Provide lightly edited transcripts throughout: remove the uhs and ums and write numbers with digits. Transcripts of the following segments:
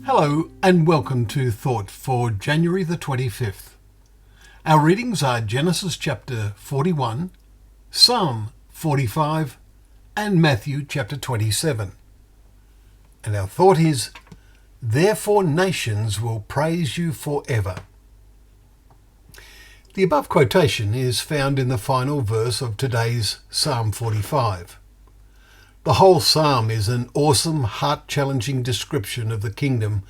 Hello and welcome to Thought for January the 25th. Our readings are Genesis chapter 41, Psalm 45 and Matthew chapter 27. And our thought is, therefore nations will praise you forever. The above quotation is found in the final verse of today's Psalm 45. The whole psalm is an awesome, heart-challenging description of the kingdom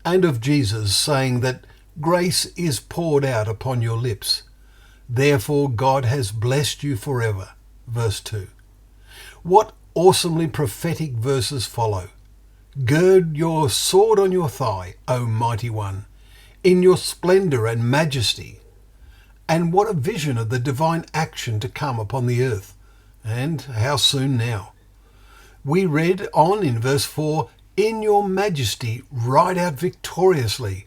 and of Jesus, saying that grace is poured out upon your lips. Therefore God has blessed you forever. Verse 2. What awesomely prophetic verses follow. Gird your sword on your thigh, O mighty one, in your splendour and majesty. And what a vision of the divine action to come upon the earth, and how soon now. We read on in verse 4, in your majesty ride out victoriously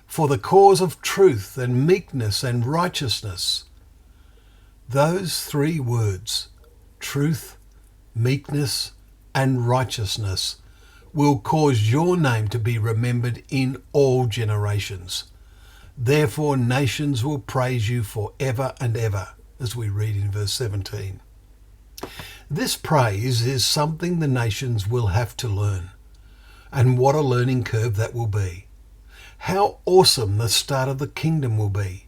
for the cause of truth and meekness and righteousness. Those three words, truth, meekness and righteousness, will cause your name to be remembered in all generations. Therefore nations will praise you forever and ever, as we read in verse 17. This praise is something the nations will have to learn. And what a learning curve that will be. How awesome the start of the kingdom will be.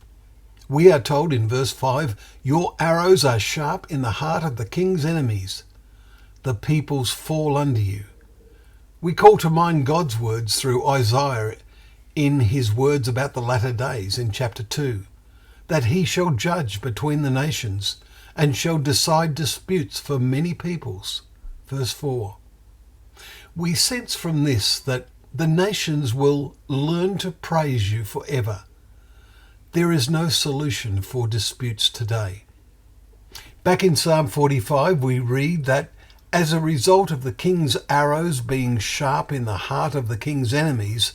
We are told in verse 5, your arrows are sharp in the heart of the king's enemies. The peoples fall under you. We call to mind God's words through Isaiah in his words about the latter days in chapter 2, that he shall judge between the nations and shall decide disputes for many peoples. Verse 4. We sense from this that the nations will learn to praise you forever. There is no solution for disputes today. Back in Psalm 45 we read that as a result of the king's arrows being sharp in the heart of the king's enemies,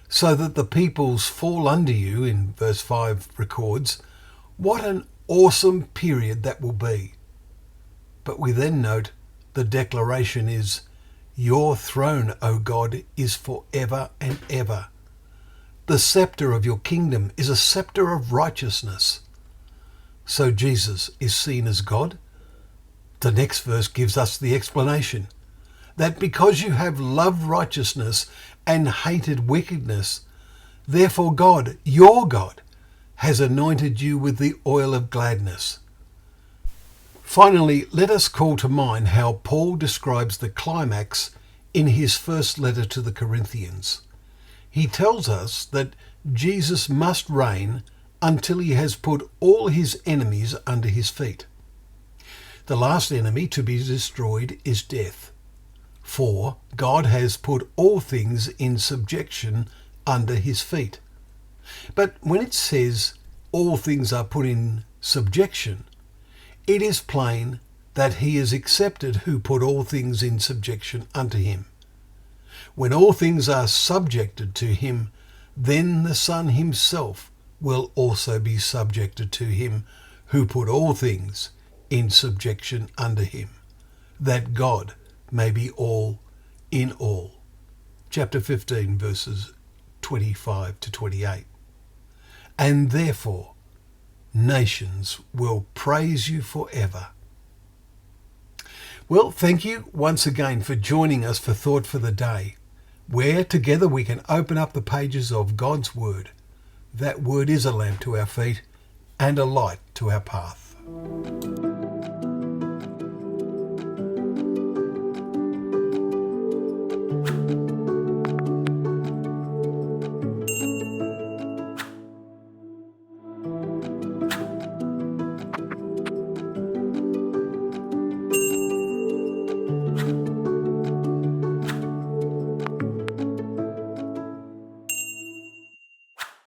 so that the peoples fall under you, in verse 5 records, what an awesome period that will be. But we then note the declaration is, your throne, O God, is forever and ever. The scepter of your kingdom is a scepter of righteousness. So Jesus is seen as God? The next verse gives us the explanation, that because you have loved righteousness and hated wickedness, therefore God, your God, has anointed you with the oil of gladness. Finally, let us call to mind how Paul describes the climax in his first letter to the Corinthians. He tells us that Jesus must reign until he has put all his enemies under his feet. The last enemy to be destroyed is death. For God has put all things in subjection under his feet. But when it says all things are put in subjection, it is plain that he is accepted who put all things in subjection unto him. When all things are subjected to him, then the Son himself will also be subjected to him who put all things in subjection unto him, that God may be all in all. Chapter 15 verses 25 to 28. And therefore nations will praise you forever. Well, thank you once again for joining us for Thought for the Day, where together we can open up the pages of God's Word. That Word is a lamp to our feet and a light to our path.